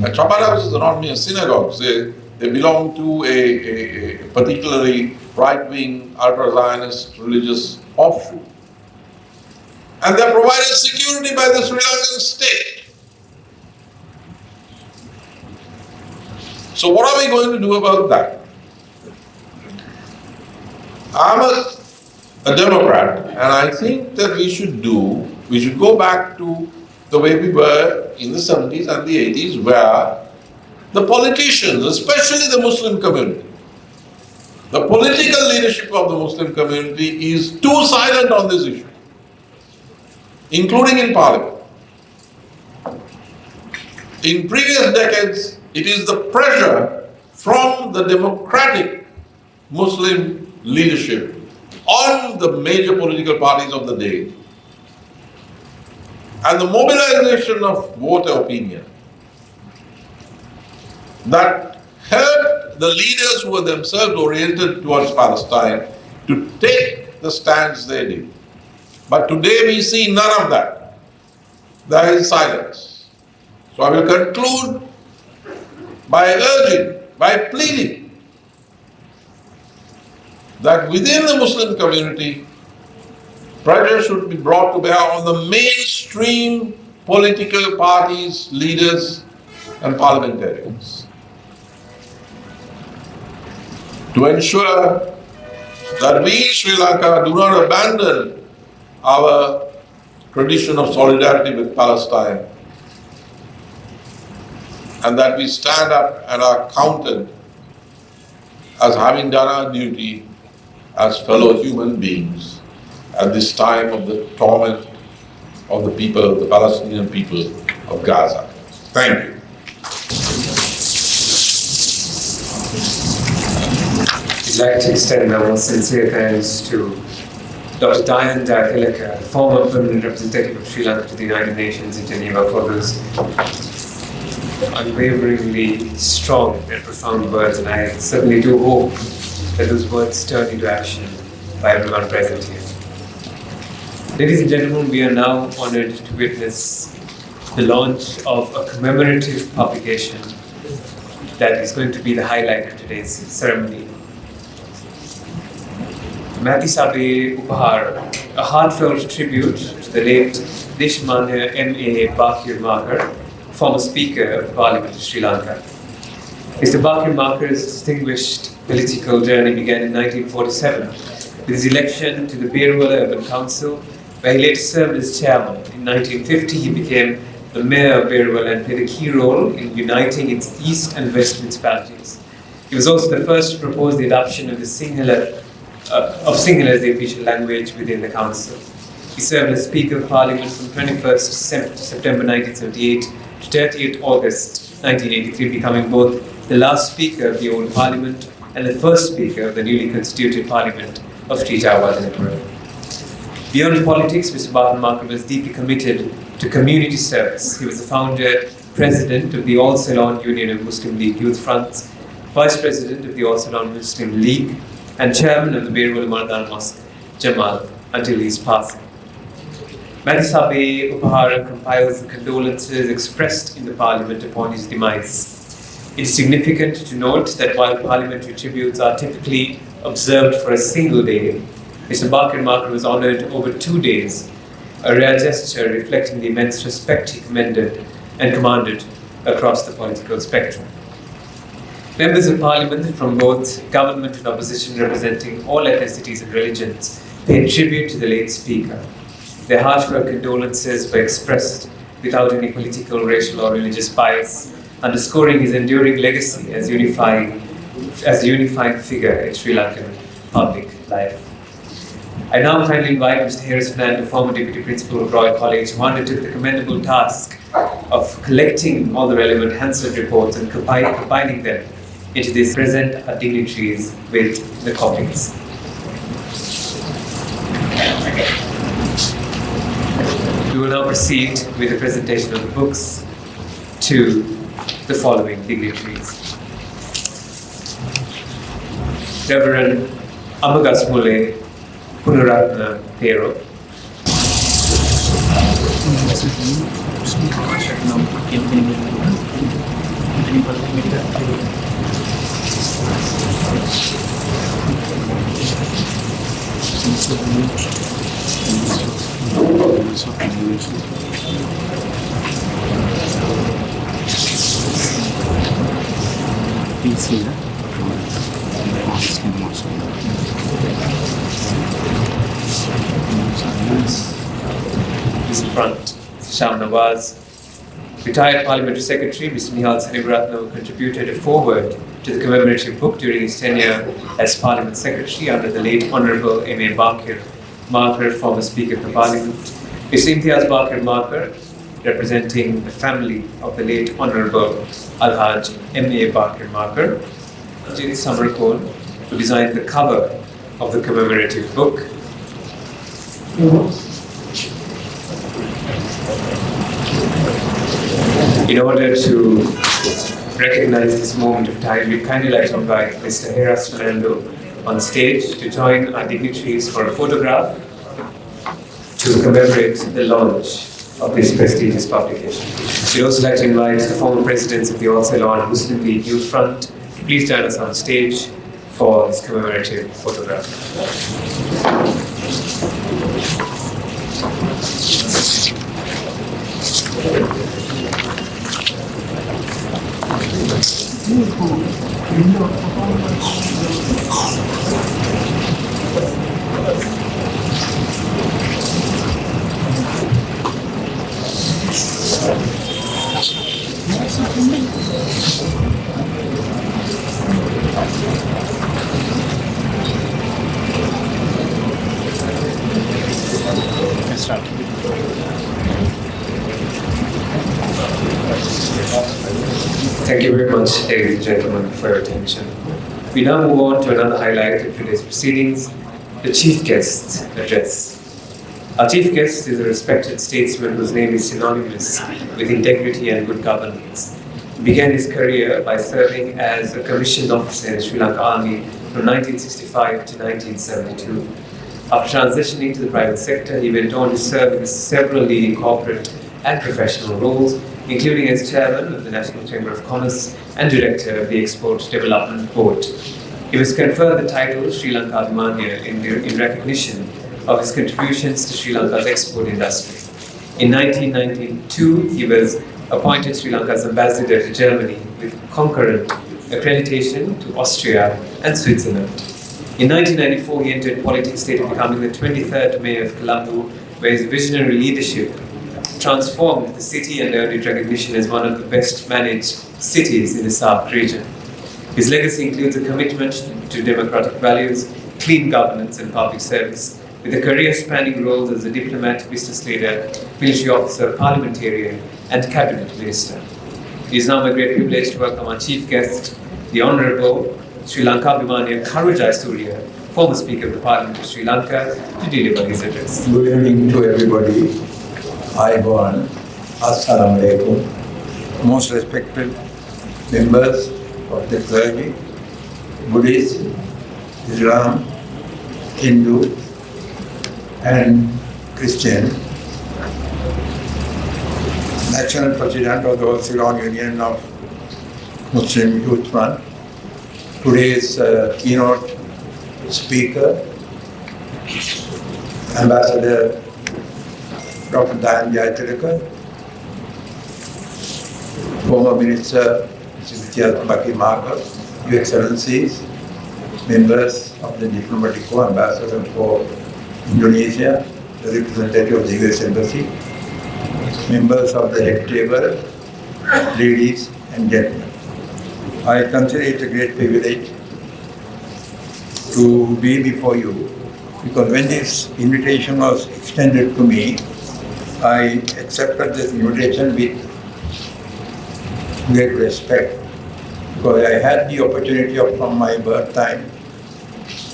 Chabad houses are not mere synagogues. They belong to a particularly right-wing, ultra-Zionist religious offshoot. And they're provided security by the Sri Lankan state. So what are we going to do about that? I'm a Democrat, and I think that we should go back to the way we were in the 70s and the 80s, where the politicians, especially the Muslim community, the political leadership of the Muslim community is too silent on this issue, including in Parliament. In previous decades, it is the pressure from the democratic Muslim leadership on the major political parties of the day and the mobilization of voter opinion that helped the leaders who were themselves oriented towards Palestine to take the stance they did. But today we see none of that. There is silence. So I will conclude by urging, by pleading that within the Muslim community, pressure should be brought to bear on the mainstream political parties, leaders, and parliamentarians to ensure that we, Sri Lanka, do not abandon our tradition of solidarity with Palestine, and that we stand up and are counted as having done our duty as fellow human beings at this time of the torment of the people, the Palestinian people of Gaza. Thank you. I'd like to extend our most sincere thanks to Dr. Diane Tilaka, former permanent representative of Sri Lanka to the United Nations in Geneva, for those unwaveringly strong and profound words, and I certainly do hope that those words turn into action by everyone present here. Ladies and gentlemen, we are now honored to witness the launch of a commemorative publication that is going to be the highlight of today's ceremony. Matisabe Upahar, a heartfelt tribute to the late Deshmanya M.A. Bakir Markar, former Speaker of the Parliament of Sri Lanka. Mr. Bakir Markar's distinguished political journey began in 1947 with his election to the Birwala Urban Council, where he later served as chairman. In 1950, he became the mayor of Birwala and played a key role in uniting its east and west municipalities. He was also the first to propose the adoption of the Sinhala as the official language within the council. He served as Speaker of Parliament from 21st September 1978 to 30th August 1983, becoming both the last Speaker of the old Parliament and the first Speaker of the newly constituted Parliament of Sri Jawaharlal. Beyond politics, Mr. Bakir Markar was deeply committed to community service. He was the founder, president of the All Ceylon Union of Muslim League Youth Fronts, vice president of the All Ceylon Muslim League, and chairman of the Birwala Maradan Mosque, Jamal, until his passing. Matisabe Upahara compiles the condolences expressed in the Parliament upon his demise. It is significant to note that while parliamentary tributes are typically observed for a single day, Mr. Bakir Markar was honoured over 2 days, a rare gesture reflecting the immense respect he commanded across the political spectrum. Members of Parliament from both government and opposition, representing all ethnicities and religions, paid tribute to the late Speaker. Their heartfelt condolences were expressed without any political, racial or religious bias, underscoring his enduring legacy as a unifying figure in Sri Lankan public life. I now kindly invite Mr. Harris Fernando, former Deputy Principal of Royal College, who undertook the commendable task of collecting all the relevant Hansard reports and combining them into this, present our dignitaries with the copies. We will now proceed with the presentation of the books to the following dignitaries. Reverend Amagasmule Punaratna Pero, Mr. Front, Sham Nawaz, retired Parliamentary Secretary, Mr. Nihal Sanibaratna, contributed a foreword to the commemorative book during his tenure as Parliament Secretary under the late Honourable M.A. Bakir Markar, former Speaker of the Parliament. Mr. Imtiaz Bakir Markar, representing the family of the late Honourable Alhaj M.A. Bakir Markar, Jiri Samarkon, who designed the cover of the commemorative book. In order to recognize this moment of time, we'd kindly like to invite Mr. Harris Fernando on stage to join our dignitaries for a photograph to commemorate the launch of this prestigious publication. We'd also like to invite the former presidents of the All Ceylon Muslim League Youth Front to please join us on stage for this commemorative photograph. Thank you very much, ladies and gentlemen, for your attention. We now move on to another highlight of today's proceedings, the Chief Guest's address. Our Chief Guest is a respected statesman whose name is synonymous with integrity and good governance. He began his career by serving as a commissioned officer in the Sri Lanka Army from 1965 to 1972. After transitioning to the private sector, he went on to serve in several leading corporate and professional roles, including as chairman of the National Chamber of Commerce and director of the Export Development Board. He was conferred the title Sri Lanka Abhimanya in recognition of his contributions to Sri Lanka's export industry. In 1992, he was appointed Sri Lanka's ambassador to Germany with concurrent accreditation to Austria and Switzerland. In 1994, he entered politics, later becoming the 23rd mayor of Colombo, where his visionary leadership transformed the city and earned it recognition as one of the best managed cities in the SAARC region. His legacy includes a commitment to democratic values, clean governance and public service, with a career spanning roles as a diplomat, business leader, military officer, parliamentarian and cabinet minister. It is now my great privilege to welcome our chief guest, the Honourable Sri Lanka Abhimanya Karujai Surya, former Speaker of the Parliament of Sri Lanka, to deliver his address. Good evening to everybody. Ayubowan, Assalamu alaikum. Most respected members of the clergy, Buddhists, Islam, Hindu, and Christian. National President of the Ceylon Union of Muslim Youth Front. Today's keynote speaker, Ambassador Dr. Dayan Jayatilaka, former Minister Mr. Baki Marker, Your Excellencies, members of the Diplomatic Corps, Ambassador for Indonesia, the representative of the US Embassy, members of the head table, ladies and gentlemen. I consider it a great privilege to be before you, because when this invitation was extended to me, I accepted this invitation with great respect, because I had the opportunity of, from my birth time,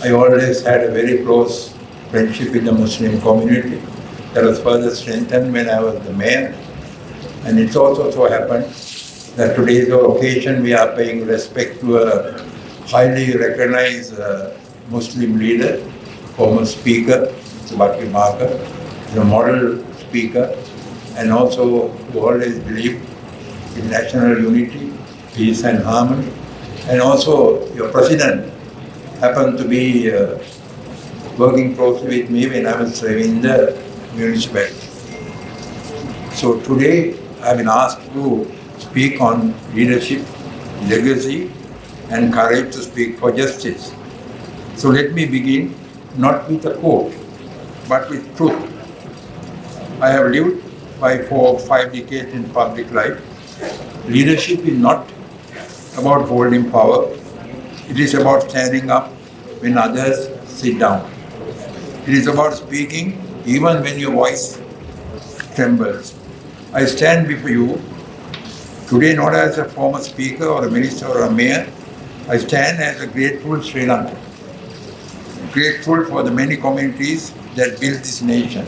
I always had a very close friendship with the Muslim community. That was further strengthened when I was the mayor. And it also so happened that today is the occasion we are paying respect to a highly recognized Muslim leader, former speaker, Mr. Baki Marker, the model speaker, and also who always believed in national unity, peace and harmony. And also your president happened to be working closely with me when I was serving the municipality. So today I've been asked to speak on leadership, legacy, and courage to speak for justice. So let me begin not with a quote, but with truth. I have lived by 4 or 5 decades in public life. Leadership is not about holding power. It is about standing up when others sit down. It is about speaking even when your voice trembles. I stand before you today not as a former speaker or a minister or a mayor. I stand as a grateful Sri Lankan. Grateful for the many communities that built this nation.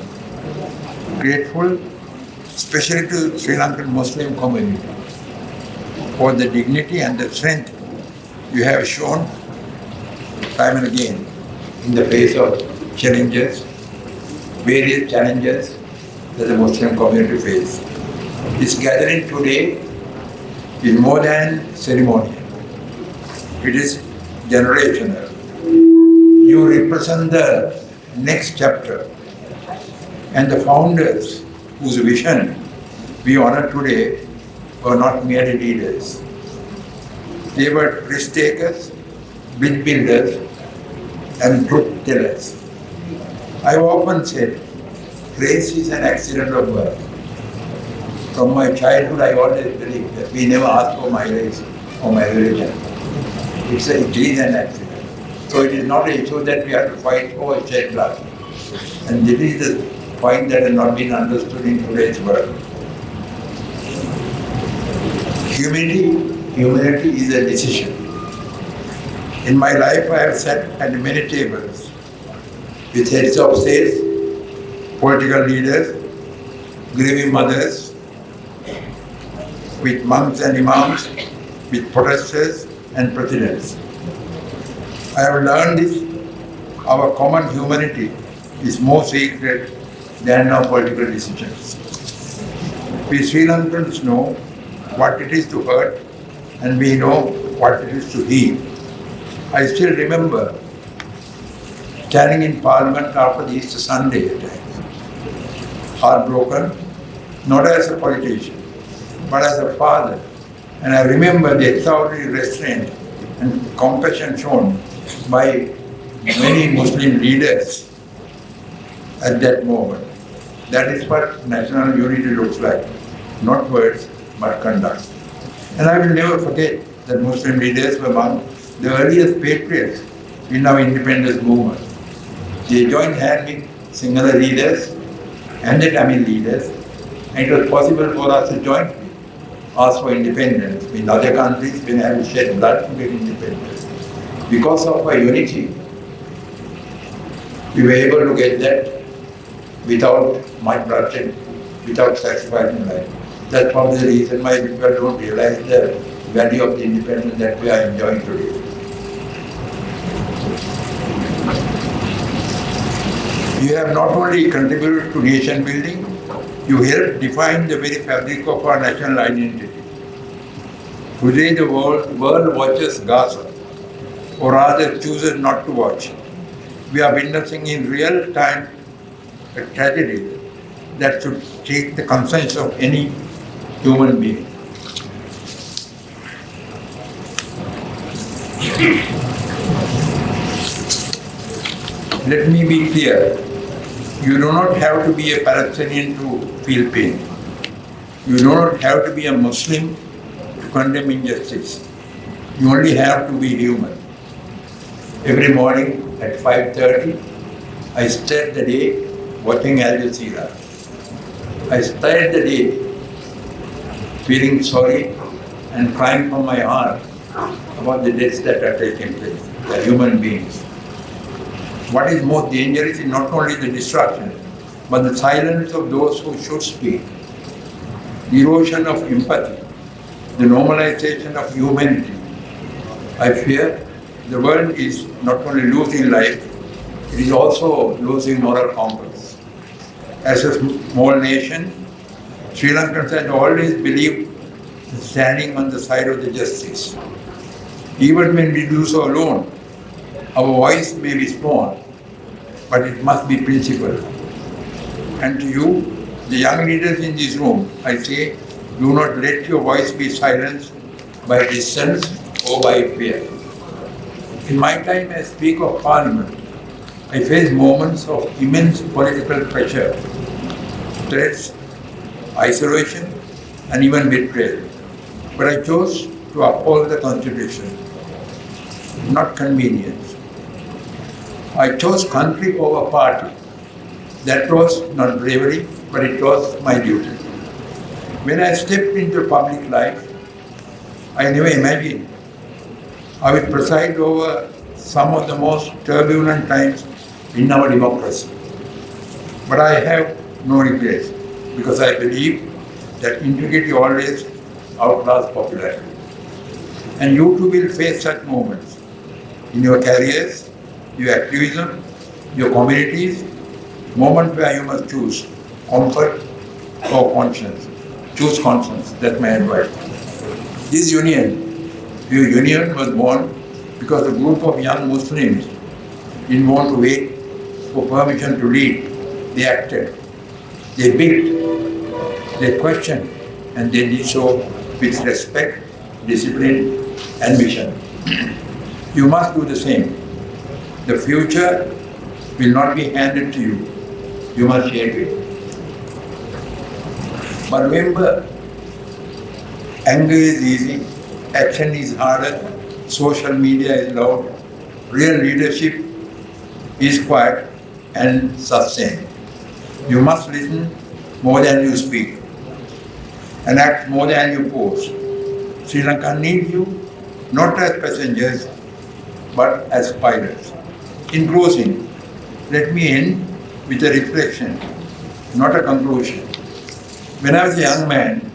Grateful especially to the Sri Lankan Muslim community for the dignity and the strength you have shown time and again in the face of challenges, various challenges that the Muslim community face. This gathering today is more than ceremonial. It is generational. You represent the next chapter, and the founders whose vision we honor today were not merely leaders. They were risk takers, bridge builders, and truth tellers. I've often said, race is an accident of birth. From my childhood, I always believed that we never asked for my race or my religion. It is an accident. So it is not an issue that we have to fight for or shed blood. And this is the point that has not been understood in today's world. Humanity is a decision. In my life, I have sat at many tables with heads of states, political leaders, grieving mothers, with monks and imams, with protesters and presidents. I have learned this, our common humanity is more sacred than our political decisions. We Sri Lankans know what it is to hurt and we know what it is to heal. I still remember standing in Parliament after the Easter Sunday attack, heartbroken, not as a politician, but as a father. And I remember the extraordinary restraint and compassion shown by many Muslim leaders at that moment. That is what national unity looks like, not words, but conduct. And I will never forget that Muslim leaders were among the earliest patriots in our independence movement. They joined hands with Sinhala leaders and the Tamil leaders, and it was possible for us to jointly ask for independence. In other countries, we have to shed blood to get independence. Because of our unity, we were able to get that without much bloodshed, without sacrificing life. That's probably the reason why people don't realize the value of the independence that we are enjoying today. You have not only contributed to nation building, you helped define the very fabric of our national identity. Today the world watches Gaza, or rather chooses not to watch. We are witnessing in real time a tragedy that should take the conscience of any human being. Let me be clear. You do not have to be a Palestinian to feel pain. You do not have to be a Muslim to condemn injustice. You only have to be human. Every morning at 5:30, I start the day watching Al Jazeera. I start the day feeling sorry and crying from my heart about the deaths that are taking place. They are human beings. What is most dangerous is not only the destruction, but the silence of those who should speak. The erosion of empathy, the normalization of humanity. I fear the world is not only losing life, it is also losing moral compass. As a small nation, Sri Lankans have always believed in standing on the side of the justice. Even when we do so alone, our voice may be small, but it must be principled. And to you, the young leaders in this room, I say, do not let your voice be silenced by distance or by fear. In my time as Speaker of Parliament, I faced moments of immense political pressure, threats, isolation, and even betrayal. But I chose to uphold the Constitution, not convenience. I chose country over party. That was not bravery, but it was my duty. When I stepped into public life, I never imagined I would preside over some of the most turbulent times in our democracy. But I have no regrets, because I believe that integrity always outlasts popularity. And you too will face such moments in your careers, your activism, your communities, moments where you must choose comfort or conscience. Choose conscience, that's my advice. This your union was born because a group of young Muslims didn't want to wait for permission to lead. They acted, they built, they questioned, and they did so with respect, discipline, and vision. You must do the same. The future will not be handed to you. You must shape it. But remember, anger is easy, action is harder, social media is loud, real leadership is quiet and sustained. You must listen more than you speak and act more than you post. Sri Lanka needs you not as passengers but as pilots. In closing, let me end with a reflection, not a conclusion. When I was a young man,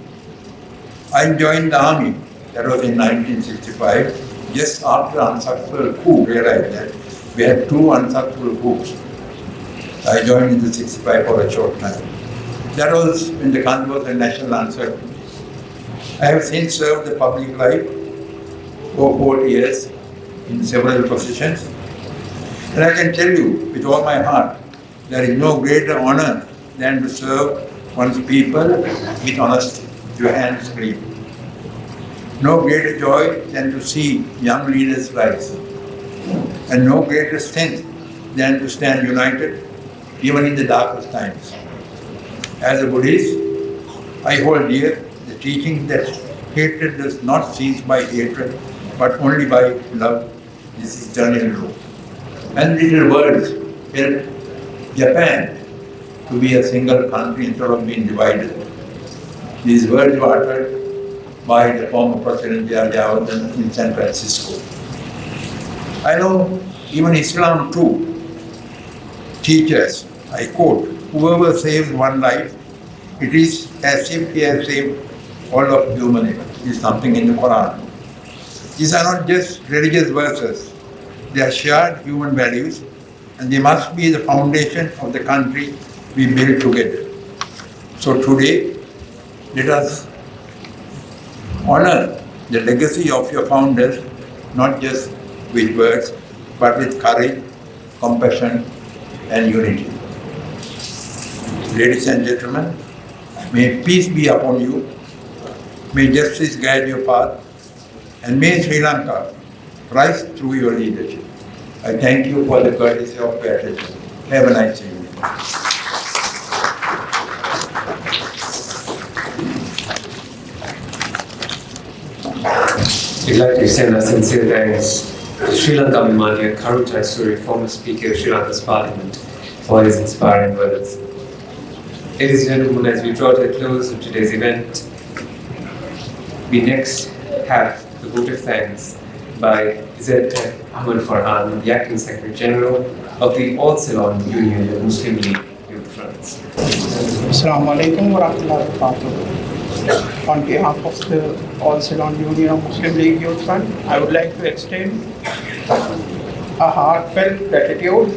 I joined the army. That was in 1965. Just after unsuccessful coup, realized that we had 2 unsuccessful coups. I joined in the 65 for a short time. That was when the country was a national uncertainty. I have since served the public life for 40 years in several positions. And I can tell you with all my heart, there is no greater honor than to serve one's people with honesty, with your hands clean. No greater joy than to see young leaders rise. And no greater strength than to stand united even in the darkest times. As a Buddhist, I hold dear the teaching that hatred does not cease by hatred, but only by love. This is eternal law. And little words help Japan to be a single country instead of being divided. These words were uttered by the former President Jayawardena in San Francisco. I know even Islam too teaches, I quote, whoever saves one life, it is as if he has saved all of humanity. This is something in the Quran. These are not just religious verses. They are shared human values, and they must be the foundation of the country we build together. So today, let us honor the legacy of your founders, not just with words, but with courage, compassion, and unity. Ladies and gentlemen, may peace be upon you, may justice guide your path, and may Sri Lanka rise through your leadership. I thank you for the courtesy of your attention. Have a nice evening. We'd like to extend our sincere thanks to Sri Lanka Vimania Karutaisuri, former Speaker of Sri Lanka's Parliament, for his inspiring words. Ladies and gentlemen, as we draw to a close of today's event, we next have the vote of thanks by Z. Ahmad Farhan, the Acting Secretary General of the All Ceylon Union of Muslim League Youth Fronts. Assalamu alaikum wa rahmatullahi wa barakatuh. On behalf of the All Ceylon Union of Muslim League Youth Front, I would like to extend a heartfelt gratitude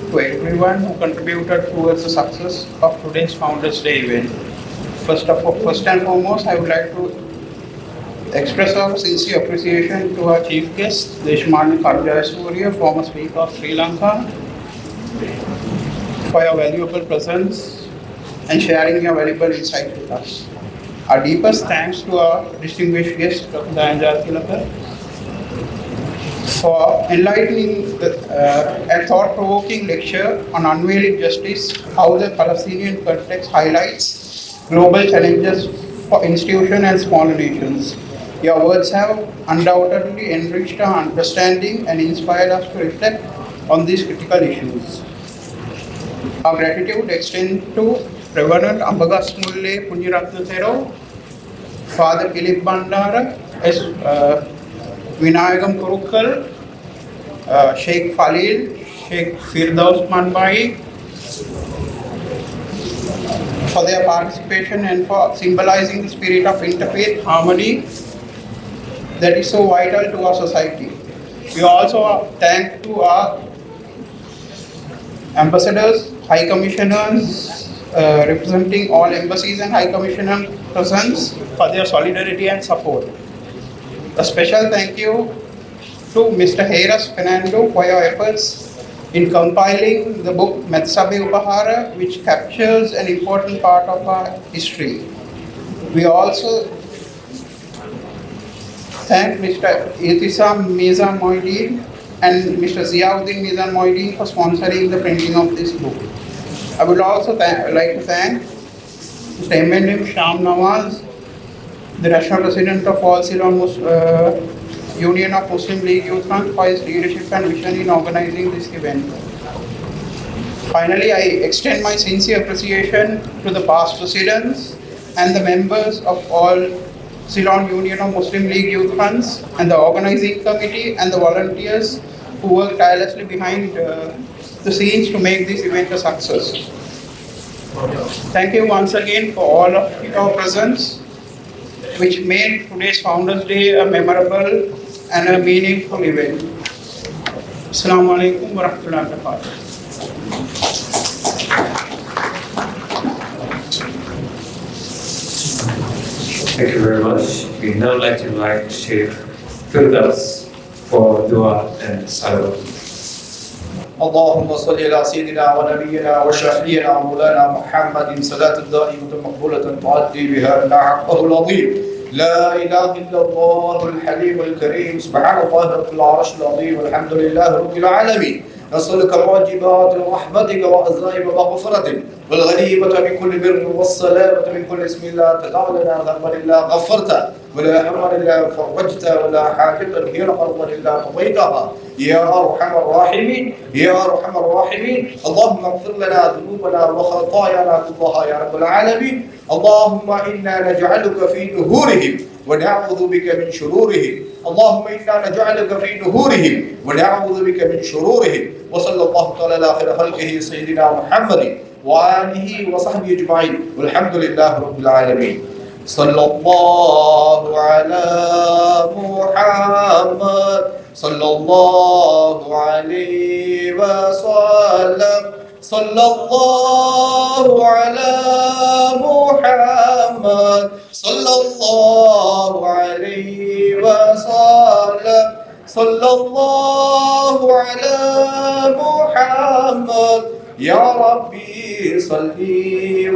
to everyone who contributed towards the success of today's Founders Day event. First and foremost, I would like to express our sincere appreciation to our chief guest, Deshmani Karutaisuri, former Speaker of Sri Lanka, for your valuable presence and sharing your valuable insight with us. Our deepest thanks to our distinguished guest, Dr. Dayanjaya Tilaka, for enlightening and thought-provoking lecture on unveiling justice, how the Palestinian context highlights global challenges for institutions and smaller nations. Your words have undoubtedly enriched our understanding and inspired us to reflect on these critical issues. Our gratitude extends to Reverend Ambagas Mulle Punyaratna Thero, Father Philip Bandara, Vinayagam Kurukal, Sheikh Falil, Sheikh Firdaus Manbai, for their participation and for symbolizing the spirit of interfaith harmony that is so vital to our society. We also thank to our ambassadors, high commissioners, representing all embassies and high commissioner presence for their solidarity and support. A special thank you to Mr. Heiras Fernando for your efforts in compiling the book Metsabe Upahara, which captures an important part of our history. We also thank Mr. Ihtisam Mizan Moideen and Mr. Ziauddin Mizan Moideen for sponsoring the printing of this book. I would also like to thank Mr. M.N.M. Sham Nawaz, the National President of All Ceylon Union of Muslim League Youth Front, for his leadership and vision in organizing this event. Finally, I extend my sincere appreciation to the past presidents and the members of all Ceylon Union of Muslim League Youth Fronts and the organizing committee and the volunteers who worked tirelessly behind the scenes to make this event a success. Thank you once again for all of your presence, which made today's Founders Day a memorable and a meaningful event. Assalamu alaikum wa rahmatullahi wa barakatuh. Thank you very much. We'd now like to invite Sheikh Firdaus for dua and salawat. اللهم صل على سيدنا ونبينا وشفيعنا ومولانا محمد صلاة دائمة مقبولة تعدي بها لنا حقه العظيم. لا إله إلا الله الحليم الكريم سبحان الله رب العرش العظيم والحمد لله رب العالمين. نسألك موجبات رحمتك وعزائم مغفرتك والغنيمة من كل بر والسلامة من كل اسم لا تدع لنا ذنبا إلا غفرته ولا هما إلا فرجته ولا حاجة هي قربا إلا قضيتها يا أرحم الراحمين يا أرحم الراحمين. اللهم اغفر لنا ذنوبنا وخطايانا كلها يا رب العالمين. اللهم إنا نجعلك في نهورهم ونعوذ بك من شرورهم. اللهم إنا نجعلك في نهورهم ونعوذ بك من شرورهم. وصلى الله تعالى على خير خلقه سيدنا محمد وآله وصحبه أجمعين والحمد لله رب العالمين. صلى الله على محمد صلى الله عليه وسلم. صلى الله على محمد صلى الله عليه وسلم. صلى الله على محمد يا ربي صل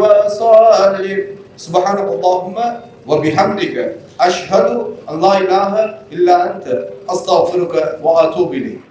وسلم. سبحانك اللهم وبحمدك أشهد أن لا إله إلا أنت أستغفرك وأتوب إليك.